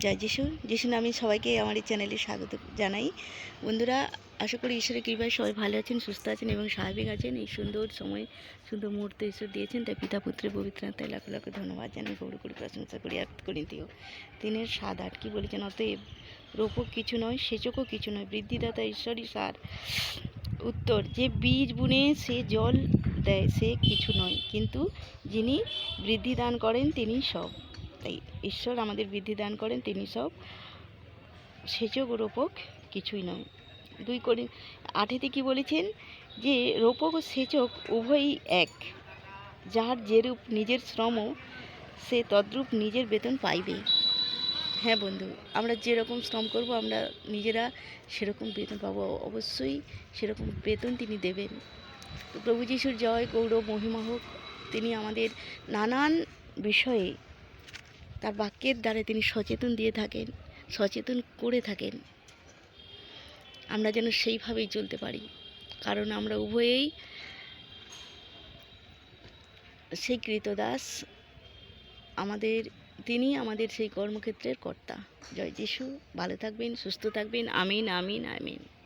জয় যিশু। যিশু নামে সবাইকে আমার এই চ্যানেলে স্বাগত জানাই। বন্ধুরা, আশা করি ঈশ্বরের কৃপায় সবাই ভালো আছেন, সুস্থ আছেন এবং স্বাভাবিক আছেন। এই সুন্দর সময়, সুন্দর মুহূর্তে ঈশ্বর দিয়েছেন, তাই পিতা পুত্রের পবিত্র আত্মায় লাখ লাখ ধন্যবাদ জানাই, গৌরব করে প্রশংসা করি। আর করিন্থীয় 3:7-8 কি বলেছেন? অতএব রোপক কিছু নয়, সেচকও কিছু নয়, বৃদ্ধিদাতা ঈশ্বরই সার। উত্তর: যে বীজ বুনে সে জল দেয় সে কিছু নয়, কিন্তু যিনি বৃদ্ধি দান করেন তিনি সব। তাই ঈশ্বর আমাদের বৃদ্ধি দান করেন, তিনি সব। সেচক ও রোপক কিছুই নয়। 2:8 কি বলেছেন? যে রোপক ও সেচক উভয়ই এক, যার যেরূপ নিজের শ্রম সে তদ্রূপ নিজের বেতন পাইবে। হ্যাঁ বন্ধু, আমরা যেরকম শ্রম করব আমরা নিজেরা সেরকম বেতন পাবো, অবশ্যই সেরকম বেতন তিনি দেবেন। তো প্রভু যিশুর জয়, গৌরব, মহিমা হোক। তিনি আমাদের নানান বিষয়ে তার বাক্যের দ্বারা তিনি সচেতন দিয়ে থাকেন, সচেতন করে থাকেন। আমরা যেন সেইভাবেই চলতে পারি, কারণ আমরা উভয়েই সেই কৃতদাস। তিনি আমাদের সেই কর্মক্ষেত্রের কর্তা। জয় যিশু। ভালো থাকবেন, সুস্থ থাকবেন। আমিন, আমিন, আমিন।